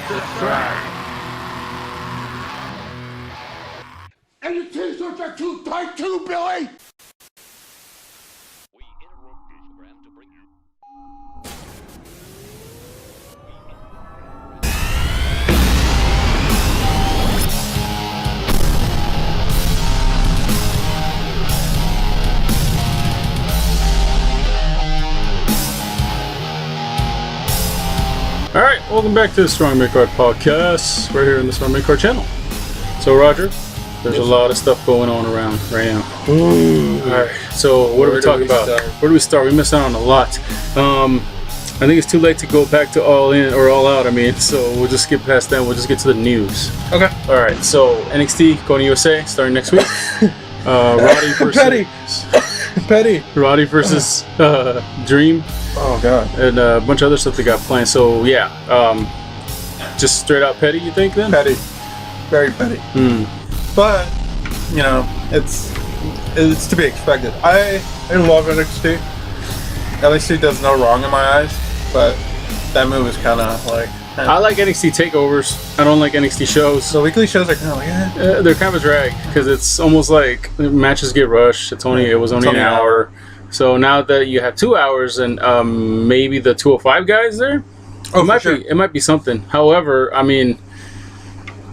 That's right. And your t-shirts are too tight too, Billy! We interrupt this program to bring you... Alright, welcome back to the Strong Midcard Podcast, right here in the Strong Midcard channel. So, Roger, there's a lot of stuff going on around right now. Alright, so what are we talking about? Where do we start? We missed out on a lot. I think it's too late to go back to All In, or All Out, so we'll just skip past that. We'll just get to the news. Okay. Alright, so NXT going to USA starting next week. Roddy versus... Petty. Roddy versus Dream. Oh, God. And a bunch of other stuff they got planned. So, yeah. Just straight out petty, you think, then? Petty. Very petty. But, you know, it's to be expected. I love NXT. NXT does no wrong in my eyes, but that move is kind of like... I like NXT takeovers. I don't like NXT shows. The weekly shows are kind of like, they're kind of a drag, because it's almost like matches get rushed. It was only an hour. So now that you have 2 hours and maybe the 205 guys there, it might be something. However, I mean,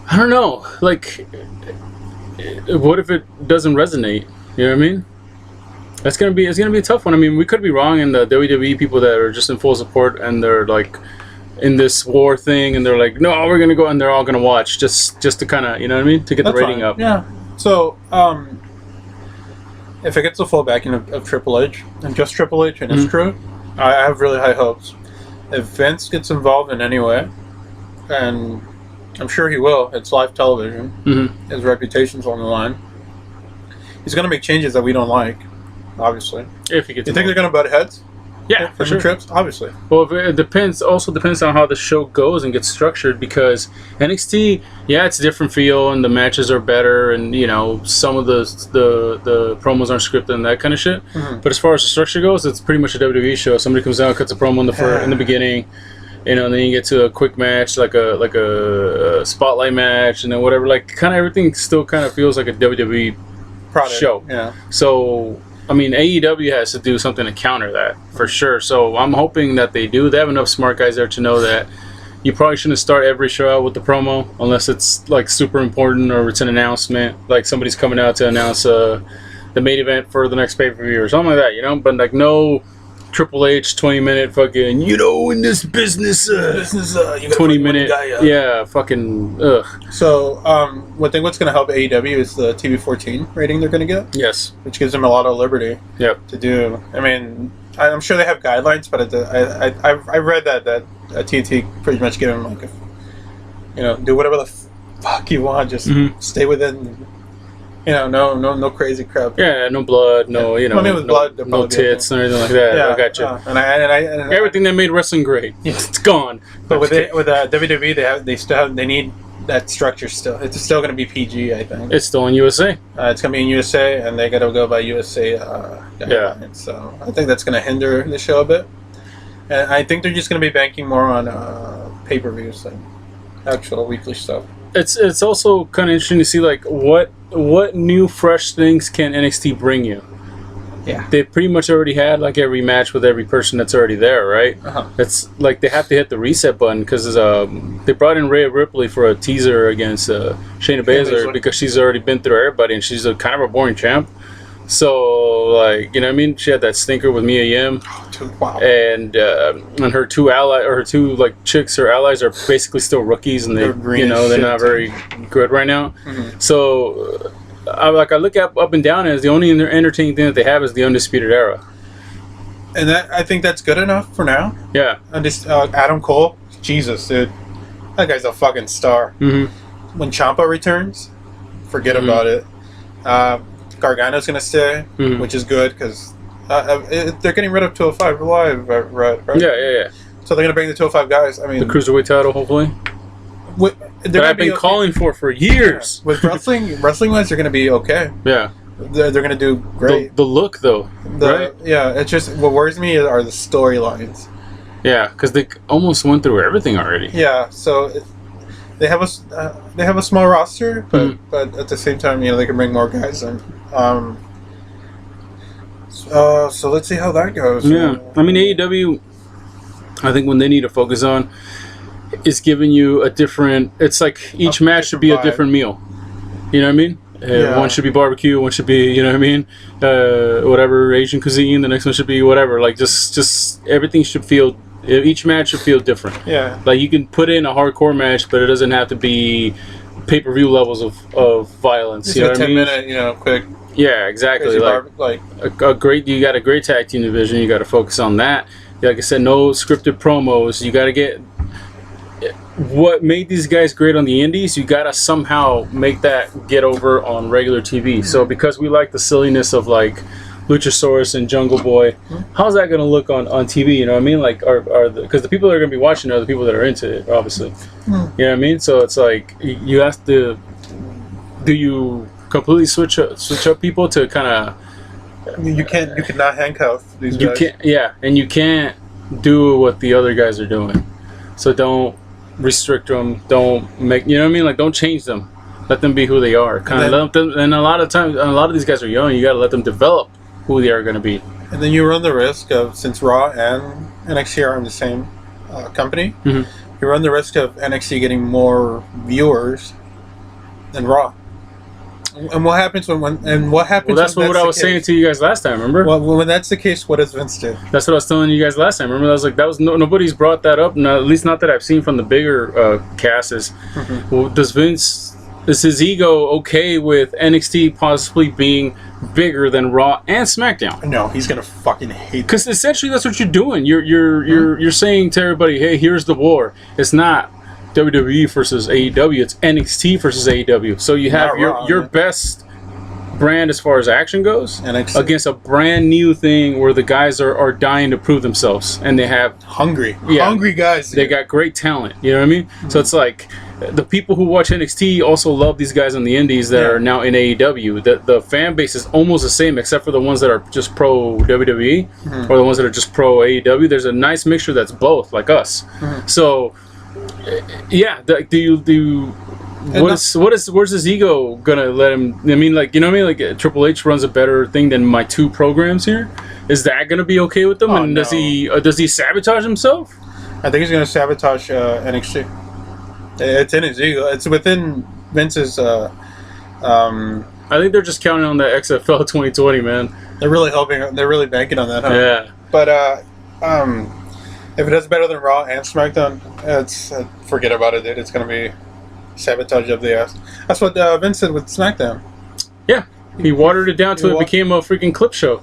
I don't know. Like, what if it doesn't resonate? You know what I mean? It's gonna be a tough one. I mean, we could be wrong in the WWE people that are just in full support and they're like in this war thing and they're like, no, we're gonna go, and they're all gonna watch just to kind of, you know what I mean, to get the rating up. Yeah. So if it gets the full backing of Triple H, and just Triple H, and it's true, I have really high hopes. If Vince gets involved in any way, and I'm sure he will, it's live television, his reputation's on the line, he's going to make changes that we don't like, obviously. If he gets You think they're going to butt heads? Yeah, for sure. Trips? Obviously. Well, it depends on how the show goes and gets structured, because NXT, yeah, it's a different feel and the matches are better, and you know, some of the promos aren't scripted and that kind of shit. But as far as the structure goes, it's pretty much a WWE show. Somebody comes out, cuts a promo in the beginning, you know, and then you get to a quick match, like a spotlight match, and then whatever. Like, kind of everything still kind of feels like a WWE show. Yeah. So, I mean, AEW has to do something to counter that, for sure. So I'm hoping that they do. They have enough smart guys there to know that you probably shouldn't start every show out with the promo unless it's like super important or it's an announcement, like somebody's coming out to announce the main event for the next pay-per-view or something like that, you know? But like, no Triple H 20-minute fucking, you know, in this business, you 20-minute, fucking, ugh. So, one thing what's going to help AEW is the TV14 rating they're going to get. Yes. Which gives them a lot of liberty to do. I mean, I'm sure they have guidelines, but I read that TNT pretty much give them, like, do whatever the fuck you want, just stay within... You know, no crazy crap. Yeah, no blood, no, you know, no tits or anything like that. Yeah, I got you. And everything that made wrestling great, it's gone. But with WWE, they need that structure still. It's still going to be PG, I think. It's still in USA. It's going to be in USA, and they got to go by USA. Guidelines. So I think that's going to hinder the show a bit. And I think they're just going to be banking more on pay-per-views than actual weekly stuff. It's also kind of interesting to see, like, what new fresh things can NXT bring you. Yeah, they pretty much already had like every match with every person that's already there, right? It's like they have to hit the reset button, because they brought in Rhea Ripley for a teaser against Shayna Baszler, because she's already been through everybody and she's kind of a boring champ. So, like, you know what I mean? She had that stinker with Mia Yim. Wow. And her two chicks, her allies, are basically still rookies, and they're not very good right now. So, I look up and down as the only entertaining thing that they have is the Undisputed Era. And I think that's good enough for now. Yeah. And just Adam Cole, Jesus, dude, that guy's a fucking star. When Ciampa returns, forget about it. Gargano's going to stay, which is good, because they're getting rid of 205 Live, right? Yeah. So they're going to bring the 205 guys. I mean, the Cruiserweight title, hopefully. That I've been calling for years. Yeah. With wrestling-wise, they're going to be okay. Yeah. They're going to do great. The look, though, right? Yeah, it's just, what worries me are the storylines. Yeah, because they almost went through everything already. Yeah, so they have a small roster, but at the same time, they can bring more guys in. So let's see how that goes. Yeah, I mean AEW. I think when they need to focus on is giving you a different. It's like each match should be a different meal. You know what I mean? One should be barbecue. One should be, you know what I mean? Whatever Asian cuisine. The next one should be whatever. Like just everything should feel. Each match should feel different. Yeah. Like you can put in a hardcore match, but it doesn't have to be pay-per-view levels of violence. Just you know what I mean? 10-minute, quick. Yeah, exactly. Like a great. You got a great tag team division. You got to focus on that. Like I said, no scripted promos. You got to get what made these guys great on the indies. You got to somehow make that get over on regular TV. So because we like the silliness of like Luchasaurus and Jungle Boy, how's that going to look on TV? You know what I mean? Like, because the people that are going to be watching are the people that are into it, obviously. You know what I mean? So it's like you have to. Do you completely switch up people to kind of? You cannot handcuff these guys. You can't. Yeah, and you can't do what the other guys are doing. So don't restrict them. Don't make. You know what I mean? Like, don't change them. Let them be who they are. Kind of let them. And a lot of times, a lot of these guys are young. You got to let them develop who they are going to be. And then you run the risk of, since Raw and NXT are in the same company, you run the risk of NXT getting more viewers than Raw. And what happens when what happens? Well, that's what I was saying to you guys last time. Remember? Well, when that's the case, what does Vince do? That's what I was telling you guys last time. Remember, I was like, that was nobody's brought that up. No, at least not that I've seen from the bigger casts. Well, does Vince? Is his ego okay with NXT possibly being bigger than Raw and SmackDown? No, he's gonna fucking hate. Because essentially, that's what you're doing. You're saying to everybody, "Hey, here's the war." It's not WWE versus AEW. It's NXT versus AEW. So you have your best brand as far as action goes NXT. Against a brand new thing where the guys are dying to prove themselves, and they have hungry guys. They got great talent. You know what I mean? So it's like the people who watch NXT also love these guys on the indies that are now in AEW. The fan base is almost the same, except for the ones that are just pro WWE or the ones that are just pro AEW. There's a nice mixture that's both, like us. So yeah, where's his ego gonna let him? I mean, like, you know what I mean? Like, Triple H runs a better thing than my two programs here. Is that gonna be okay with them? And no. does he sabotage himself? I think he's gonna sabotage NXT. It's in his ego. It's within Vince's. I think they're just counting on the XFL 2020, man. They're really hoping. They're really banking on that. Huh? Yeah. But if it does better than Raw and SmackDown, it's forget about it, dude. It's gonna be sabotage of the ass. That's what Vince did with SmackDown. Yeah, he watered it down till it became a freaking clip show.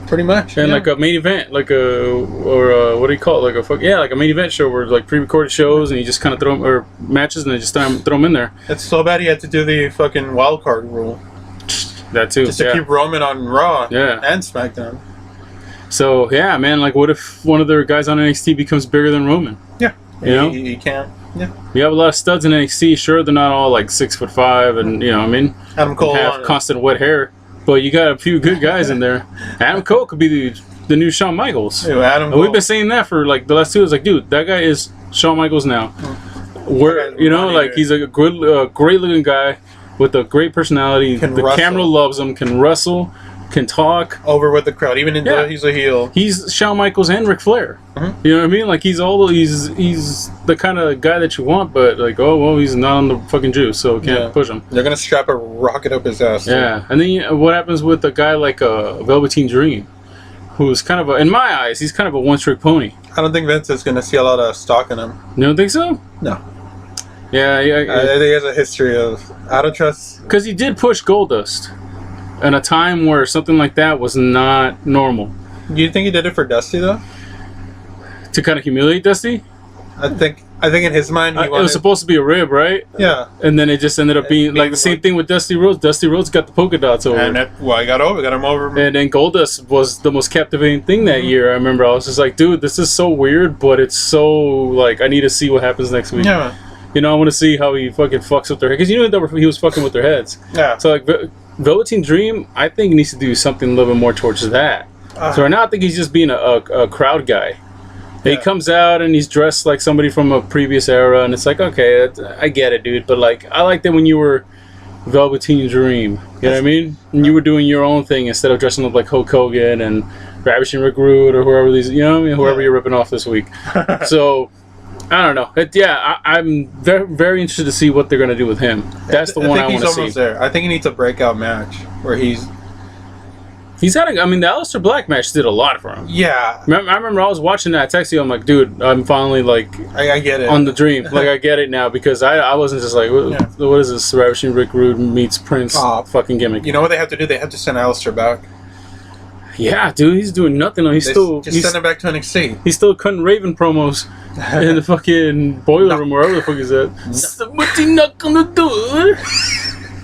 Pretty much. And like a main event, what do you call it? Like a main event show where like pre-recorded shows, and you just kind of throw them, or matches, and then just throw them in there. It's so bad he had to do the fucking wild card rule. That too. Just to keep Roman on Raw and SmackDown. So yeah, man. Like, what if one of their guys on NXT becomes bigger than Roman? Yeah, you know, he can't. Yeah, you have a lot of studs in NXT. Sure, they're not all like 6'5", and you know, I mean, Adam Cole have constant wet hair. But you got a few good guys in there. Adam Cole could be the new Shawn Michaels. Ew, Adam Cole. We've been saying that for like the last 2 years. Like, dude, that guy is Shawn Michaels now. Where, you know, like, he's a good, great looking guy with a great personality. The camera loves him. Can wrestle. Can talk. Over with the crowd. Even though he's a heel. He's Shawn Michaels and Ric Flair. You know what I mean? Like, he's the kind of guy that you want, but like, oh well, he's not on the fucking juice, so can't push him. They're gonna strap a rocket up his ass. Yeah, and then what happens with a guy like Velveteen Dream, who's kind of in my eyes, he's kind of a one-trick pony. I don't think Vince is gonna see a lot of stock in him. You don't think so? No. Yeah. I think he has a history of I don't trust. Because he did push Goldust in a time where something like that was not normal. Do you think he did it for Dusty though? To kind of humiliate Dusty? I think in his mind it was supposed to be a rib, right? Yeah. And then it just ended up being like the same thing with Dusty Rhodes. Dusty Rhodes got the polka dots over. And he got him over. And then Goldust was the most captivating thing that year. I remember I was just like, dude, this is so weird, but it's so like I need to see what happens next week. Yeah. You know, I want to see how he fucking fucks with their head, because you know he was fucking with their heads. Yeah. So like Velveteen Dream, I think needs to do something a little bit more towards that. So right now I think he's just being a crowd guy. He comes out and he's dressed like somebody from a previous era, and it's like, okay, I get it, dude. But like, I liked it when you were Velveteen Dream. You know what I mean? And you were doing your own thing instead of dressing up like Hulk Hogan and Ravishing Rick Rude or whoever these, you know what I mean? Whoever you're ripping off this week. So, I don't know. I'm very, very interested to see what they're going to do with him. That's the one I want to see. He's almost there. I think he needs a breakout match where he's had the Aleister Black match did a lot for him. Yeah. I remember I was watching that, I texted you, I'm like, dude, I'm finally like... I get it. On the dream. Like, I get it now because I wasn't just like, what is this Ravishing Rick Rude meets Prince fucking gimmick? You know what they have to do? They have to send Aleister back. Yeah, dude, he's doing nothing. He's send him back to NXT. He's still cutting Raven promos in the fucking boiler room, wherever the fuck he's at. Somebody knock on the door.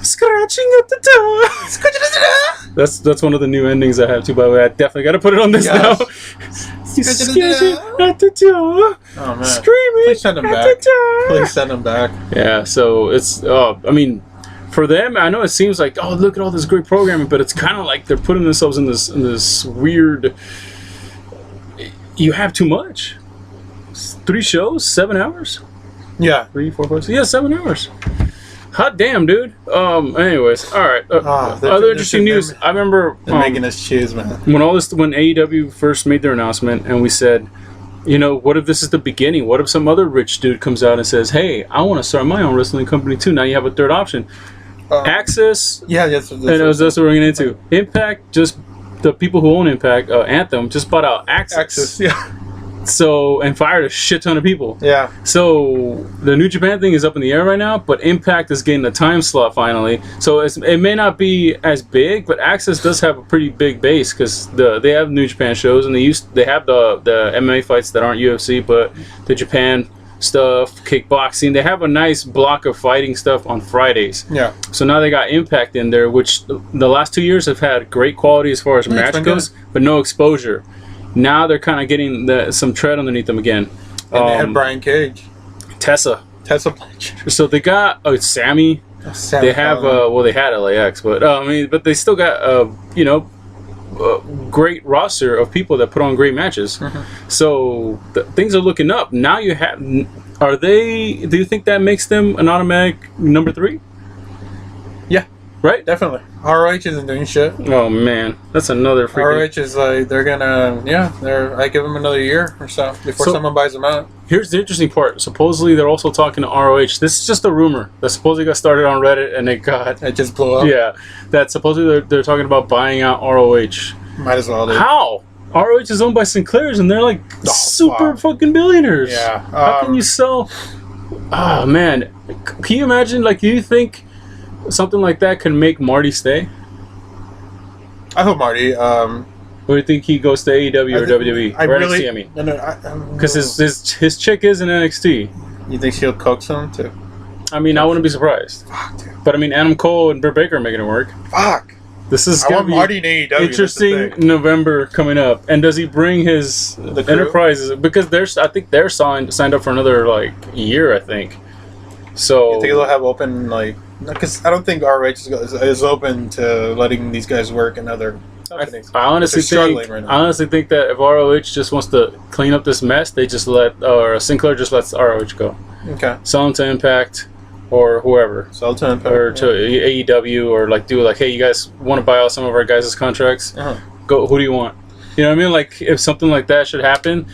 Scratching at the door. Scratching at the door. That's one of the new endings I have too, by the way. I definitely got to put it on this now. Scratching at the door. Oh, man. Screaming. Please send him back. Please send him back. Yeah, so it's, for them, I know it seems like, oh, look at all this great programming, but it's kind of like they're putting themselves in this weird. You have too much. 3 shows, 7 hours. Yeah, 3, 4, 5, 6. Yeah, 7 hours. Hot damn, dude. Anyways, all right. Other interesting news. I remember they're making us choose, man. When AEW first made their announcement, and we said, you know, what if this is the beginning? What if some other rich dude comes out and says, hey, I want to start my own wrestling company too? Now you have a third option. Access. Yeah, that's what we're getting into. Impact, just the people who own Impact, Anthem, just bought out Access. Yeah. So, and fired a shit ton of people. Yeah. So, the New Japan thing is up in the air right now, but Impact is getting a time slot finally. So, it may not be as big, but Access does have a pretty big base because they have New Japan shows, and they have the MMA fights that aren't UFC, but the Japan stuff, kickboxing. They have a nice block of fighting stuff on Fridays. Yeah. So now they got Impact in there, which the last 2 years have had great quality as far as match goes, but no exposure. Now they're kind of getting some tread underneath them again. And they had Brian Cage. Tessa Blanchard. So they got Sammy. Sammy. They have they had LAX, but but they still got great roster of people that put on great matches. Mm-hmm. So things are looking up. Now you have. Do you think that makes them an automatic number 3? Yeah. Right? Definitely. ROH isn't doing shit. Oh man, that's another freaking... ROH is like, they're gonna, I give them another year or so before someone buys them out. Here's the interesting part. Supposedly they're also talking to ROH. This is just a rumor that supposedly got started on Reddit and it just blew up. Yeah, that supposedly they're talking about buying out ROH. Might as well do. How? ROH is owned by Sinclair's and they're like super fucking billionaires. Yeah. How can you sell... Oh man, can you imagine, do you think something like that can make Marty stay? I hope Marty. Or do you think he goes to AEW or WWE? NXT, I mean. Because his chick is in NXT. You think she'll coax him too? I mean, I wouldn't be surprised. Fuck, dude. But I mean, Adam Cole and Britt Baker are making it work. Fuck. This is going to be Marty in AEW, interesting November coming up. And does he bring his enterprises? Because I think they're signed up for another year, I think. So you think they'll have open because I don't think ROH is open to letting these guys work in other companies. I honestly think that if ROH just wants to clean up this mess, they just Sinclair just lets ROH go. Okay. Sell them to Impact or whoever. Sell to Impact or to AEW or hey, you guys want to buy out some of our guys' contracts? Uh-huh. Go. Who do you want? You know what I mean? If something like that should happen,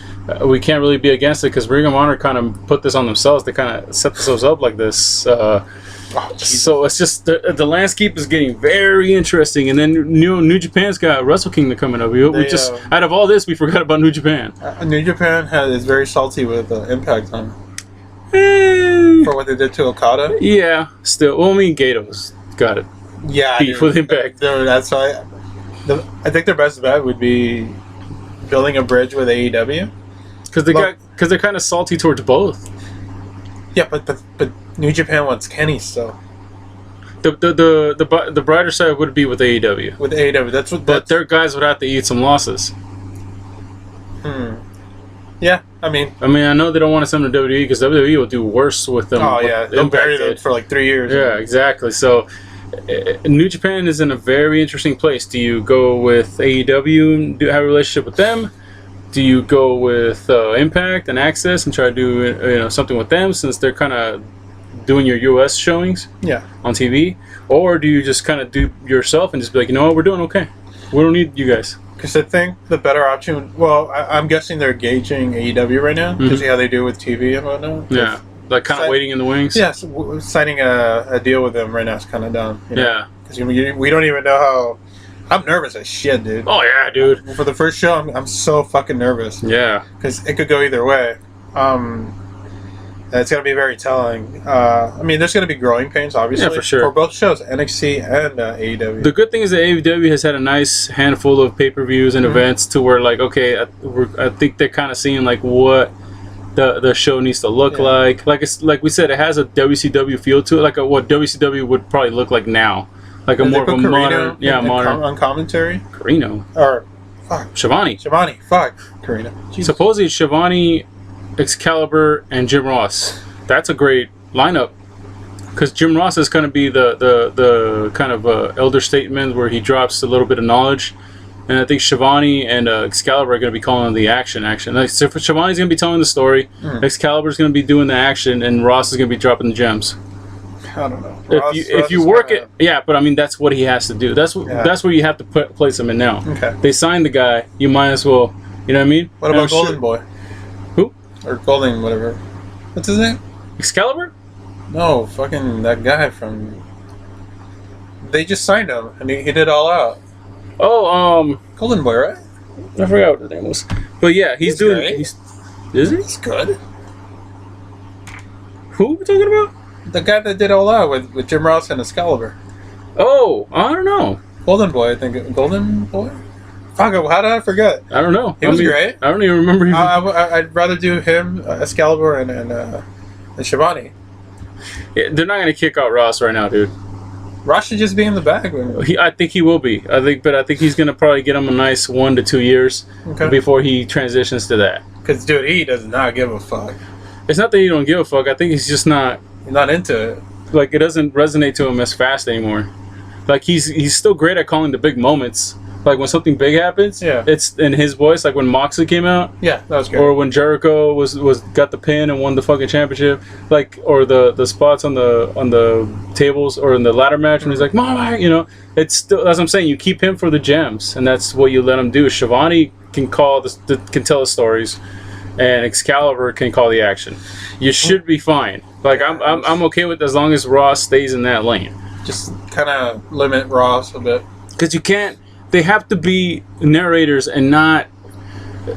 we can't really be against it because Ring of Honor kind of put this on themselves. They kind of set themselves up like this. So it's just the landscape is getting very interesting. And then New Japan's got Wrestle Kingdom coming up. We just out of all this, we forgot about New Japan. New Japan is very salty with Impact on for what they did to Okada. Yeah, still. Well, I mean, Gato's got it. Yeah, beef with Impact. That's why. I think their best bet would be building a bridge with AEW, because they're kind of salty towards both. Yeah, but New Japan wants Kenny, so the brighter side would be with AEW. With AEW, but their guys would have to eat some losses. Yeah, I mean, I know they don't want to send them to WWE because WWE will do worse with them. Oh yeah, they'll bury them for 3 years. Yeah, exactly. So. New Japan is in a very interesting place. Do you go with AEW and have a relationship with them, do you go with Impact and Access and try to do something with them since they're kind of doing your US showings on TV, or do you just kind of do yourself and just be like, you know what, we're doing okay, we don't need you guys? Because I think the better option, well, I'm guessing they're gauging AEW right now to see how they do with TV and whatnot. Yeah, like kind of waiting in the wings. Yes, signing a deal with them right now is kind of dumb. Yeah, because we don't even know how. I'm nervous as shit, dude. Oh yeah, dude. For the first show, I'm so fucking nervous. Yeah, because it could go either way. It's going to be very telling. I mean, there's going to be growing pains, obviously. Yeah, for sure. For both shows, NXT and AEW. The good thing is that AEW has had a nice handful of pay-per-views and events to where, like, okay, I think they're kind of seeing, like, what the show needs to look like. Like we said, it has a WCW feel to it, like what WCW would probably look like now. Like more of a modern... modern... On commentary? Carino. Or... Fuck. Shivani. Fuck. Carino. Supposedly, Shivani, Excalibur, and Jim Ross. That's a great lineup. Because Jim Ross is going to be the kind of elder statesman where he drops a little bit of knowledge. And I think Shivani and Excalibur are going to be calling the action. Like, so Shivani's going to be telling the story. Excalibur's going to be doing the action. And Ross is going to be dropping the gems. I don't know. If you work it, yeah, but I mean that's what he has to do. That's where you have to place him in now. Okay. They signed the guy. You might as well. You know what I mean? What about Golden Boy? Who? Or Golden whatever. What's his name? Excalibur? No, fucking that guy from. They just signed him and he did All Out. Oh, Golden Boy, right? I forgot what his name was. But yeah, he's doing. Great. Is he? He's good. Who are we talking about? The guy that did All Out with Jim Ross and Excalibur. Oh, I don't know. Golden Boy, I think. Golden Boy? Fuck, how did I forget? I don't know. He was great. I don't even remember him. I'd rather do him, Excalibur, and Shivani. Yeah, they're not going to kick out Ross right now, dude. Ross should just be in the back. I think he will be. I think he's going to probably get him a nice 1 to 2 years before he transitions to that. Because, dude, he does not give a fuck. It's not that he don't give a fuck. I think he's just not... Not into it. Like, it doesn't resonate to him as fast anymore. Like, he's still great at calling the big moments. Like, when something big happens, it's in his voice. Like, when Moxley came out. Yeah, that was great. Or when Jericho got the pin and won the fucking championship. Like, or the spots on the tables or in the ladder match when he's like, Mama, you know. It's still, as I'm saying, you keep him for the gems. And that's what you let him do. Shivani can tell the stories. And Excalibur can call the action. You should be fine. Like I'm okay with as long as Ross stays in that lane. Just kind of limit Ross a bit. Because you can't. They have to be narrators and not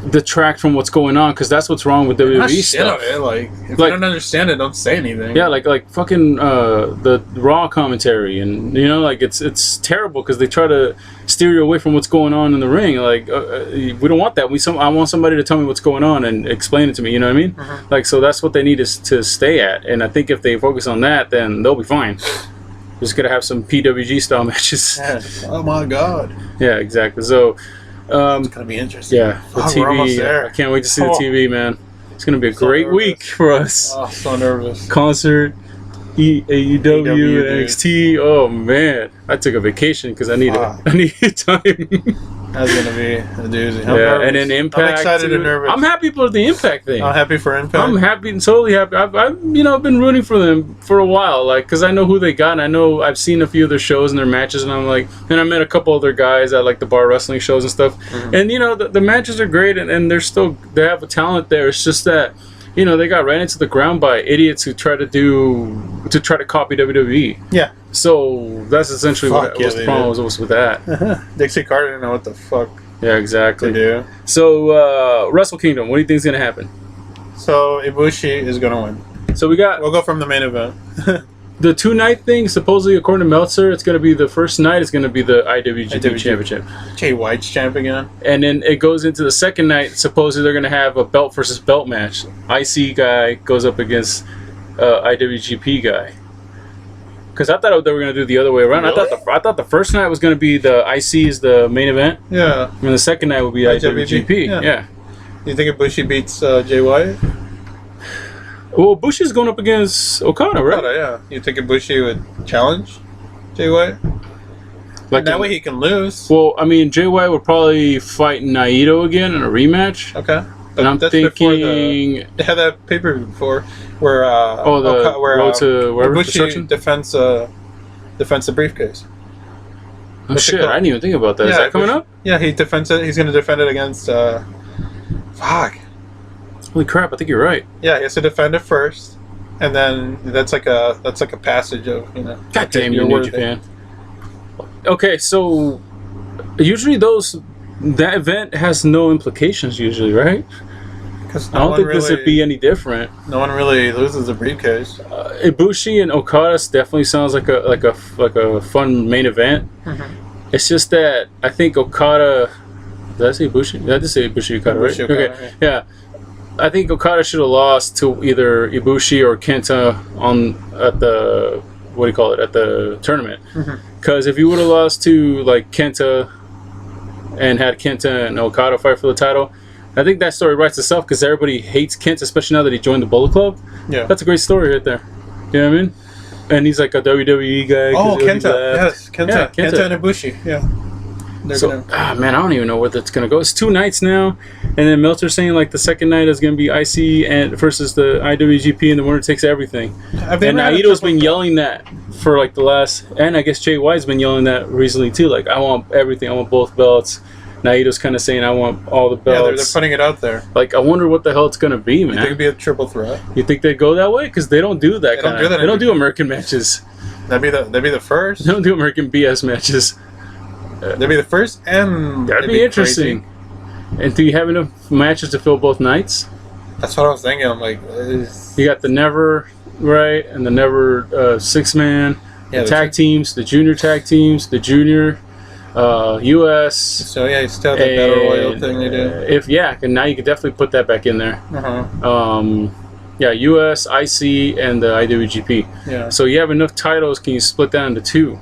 detract from what's going on. Because that's what's wrong with WWE stuff. Like if you don't understand it, don't say anything. Yeah, like fucking the Raw commentary, and you know, like it's terrible because they try to steer you away from what's going on in the ring. Like we don't want that. I want somebody to tell me what's going on and explain it to me. You know what I mean? Mm-hmm. Like, so that's what they need is to stay at. And I think if they focus on that, then they'll be fine. Just gotta have some PWG style matches. Yes. Oh my god. Yeah, exactly. So it's gonna be interesting. Yeah, the TV. We're almost there. I can't wait to see the TV, man. It's gonna be a great week for us. Oh, so nervous. Concert, AEW, NXT. Oh man, I took a vacation because I needed time. That's gonna be a doozy. And then Impact. I'm excited and nervous. I'm happy for the Impact thing. I'm happy for Impact. I'm happy, totally happy. I've been rooting for them for a while, like, because I know who they got, and I know I've seen a few of their shows and their matches, and I'm like, and I met a couple other guys at like the bar wrestling shows and stuff, and the matches are great, and they have a talent there. It's just that, they got ran into the ground by idiots who try to copy WWE. Yeah. So that's essentially what's the problem was with that. Dixie Carter didn't know what the fuck. Yeah, exactly. To do. So Wrestle Kingdom, what do you think is gonna happen? So Ibushi is gonna win. So we'll go from the main event. The 2-night thing, supposedly according to Meltzer, it's gonna be the first night. It's gonna be the IWGP Championship. Jay White's champ again. And then it goes into the second night. Supposedly they're gonna have a belt versus belt match. IC guy goes up against IWGP guy. Because I thought they were going to do the other way around. Really? I thought the first night was going to be the IC is the main event. Yeah. And the second night would be IWGP. Yeah. You think Ibushi beats Jay White? Well, Bushi's going up against Okada, right? Yeah. You think Ibushi would challenge Jay White? Like that way he can lose. Well, I mean, Jay White would probably fight Naito again in a rematch. Okay. And I'm thinking they had that pay-per-view before where Road to wherever Ibushi defends the briefcase. Oh shit! I didn't even think about that. Is that coming up? Yeah, he defends it. He's going to defend it against. Fuck. Holy crap! I think you're right. Yeah, he has to defend it first, and then that's like a passage of God damn you, New Japan. Okay, so usually that event has no implications usually, right? Because I don't think this would be any different. No one really loses a briefcase. Ibushi and Okada definitely sounds like a fun main event. Mm-hmm. It's just that I think Okada. Did I say Ibushi? Did I just say Ibushi Okada? Right? Ibushi, Okada, okay. Yeah. I think Okada should have lost to either Ibushi or Kenta at the at the tournament. Because if you would have lost to like Kenta and had Kenta and Okada fight for the title, I think that story writes itself because everybody hates Kenta, especially now that he joined the Bullet Club. Yeah, that's a great story right there. You know what I mean? And he's like a WWE guy. Oh, Kenta, yes, Kenta and Ibushi, yeah. Man, I don't even know where that's gonna go. It's 2 nights now, and then Meltzer's saying like the second night is gonna be IC and versus the IWGP, and the winner takes everything. And Naito's been yelling that for like the last, and I guess Jay White's been yelling that recently too. Like, I want everything. I want both belts. Naito's kind of saying, I want all the belts. Yeah, they're putting it out there. Like, I wonder what the hell it's gonna be, man. You think it'd be a triple threat? You think they'd go that way? Because they don't do that kind of. They don't do American matches. That'd be the first. They don't do American BS matches. That'd be the first, and that'd be interesting. Crazy. And do you have enough matches to fill both nights? That's what I was thinking. I'm like, you got the Never, right, and the Never 6-man, the tag teams, the junior tag teams, the junior US. So yeah, you still have that Battle Royal thing they do. And now you could definitely put that back in there. US, IC, and the IWGP. Yeah. So you have enough titles. Can you split that into 2?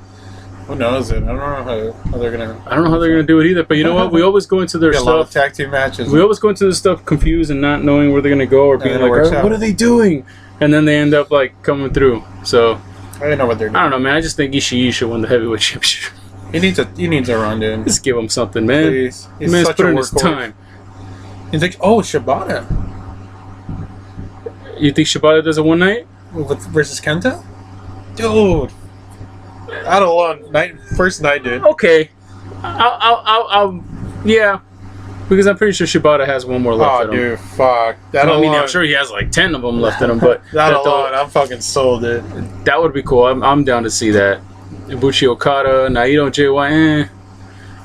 Who knows it? I don't know how they're gonna. I don't know how they're gonna do it either. But you know what? We always go into their stuff. A lot of tag team matches. We always go into this stuff confused and not knowing where they're gonna go or being like, "What are they doing?" And then they end up like coming through. So I don't know what they're doing. I don't know, man. I just think Ishii should win the heavyweight championship. He needs a run, dude. Just give him something, man. Please. He's man's such put a in his time. He's like, Shibata. You think Shibata does it one night versus Kenta? Dude. Out of first night, dude. Okay, I'll yeah, because I'm pretty sure Shibata has one more left in him. Oh, dude, fuck. I'm sure he has like 10 of them left in him, but I'm fucking sold, dude. That would be cool. I'm down to see that. Ibushi Okada, Naito, Jay White,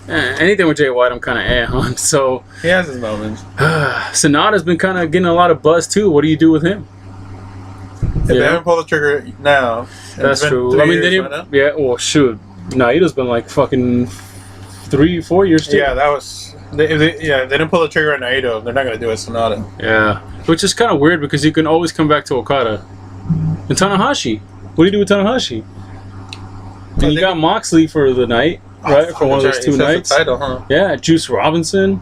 anything with Jay White, I'm kind of on. So he has his moments. Sonata's been kind of getting a lot of buzz too. What do you do with him? If they haven't pulled the trigger now, that's true. I mean, they didn't. Yeah, well, shoot. Naito's been like fucking 3-4 years too. Yeah, that was. They didn't pull the trigger on Naito. They're not gonna do it Sonata. Yeah, which is kind of weird because you can always come back to Okada and Tanahashi. What do you do with Tanahashi? And you got Moxley for the night, right? For one of those 2 nights. The title, huh? Yeah, Juice Robinson.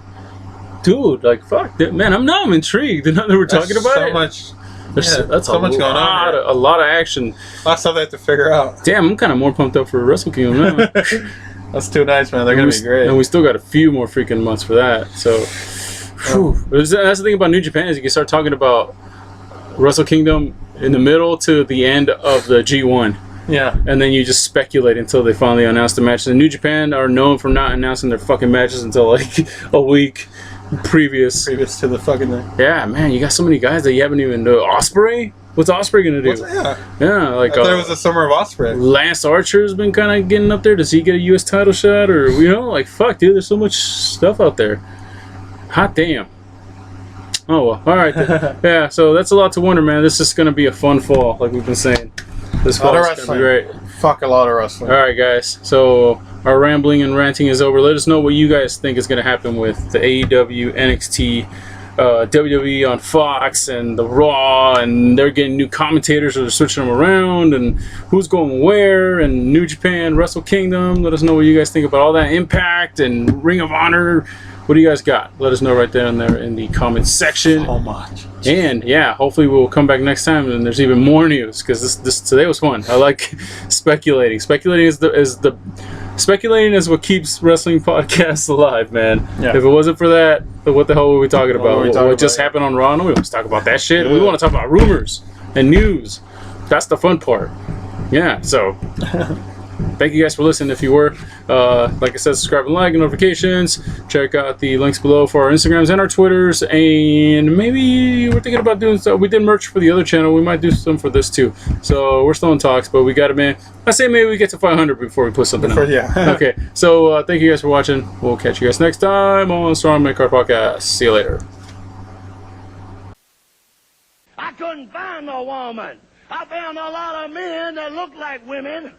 Dude, like fuck, man. I'm intrigued. Now that we're talking about so it. Much. That's so much going on. A lot of action. A lot of stuff they have to figure out. Damn, I'm kind of more pumped up for Wrestle Kingdom now. That's 2 nights, man. They're going to be great. And we still got a few more freaking months for that. So, that's the thing about New Japan is you can start talking about Wrestle Kingdom in the middle to the end of the G1. Yeah. And then you just speculate until they finally announce the matches. And New Japan are known for not announcing their fucking matches until like a week previous to the fucking thing. Yeah, man, you got so many guys that you haven't even know. Ospreay? What's Ospreay gonna do? Yeah, like I thought it was the summer of Ospreay. Lance Archer's been kind of getting up there. Does he get a U.S. title shot, or like fuck, dude? There's so much stuff out there. Hot damn. Oh well, all right. Yeah, so that's a lot to wonder, man. This is gonna be a fun fall, like we've been saying. This fall is gonna be great. Fuck a lot of wrestling. All right, guys. So our rambling and ranting is over. Let us know what you guys think is going to happen with the AEW, NXT, WWE on Fox, and the Raw, and they're getting new commentators or they're switching them around, and who's going where, and New Japan, Wrestle Kingdom. Let us know what you guys think about all that. Impact and Ring of Honor. What do you guys got? Let us know right there in the comments section. So much. And yeah, hopefully we'll come back next time and there's even more news because this today was fun. I like speculating. Speculating is the speculating is what keeps wrestling podcasts alive, man. Yeah. If it wasn't for that, what the hell were we talking about? were we What, talking just about? happened on Raw? No, we want to talk about that shit. Yeah. We want to talk about rumors and news. That's the fun part. Yeah, so thank you guys for listening. If you were, like I said, subscribe and like, and notifications. Check out the links below for our Instagrams and our Twitters. And maybe we're thinking about doing stuff. We did merch for the other channel. We might do some for this too. So we're still in talks, but we got to, man. I say maybe we get to 500 before we put something out. Yeah. Okay, so thank you guys for watching. We'll catch you guys next time on Strong Midcard Podcast. See you later. I couldn't find no woman. I found a lot of men that look like women.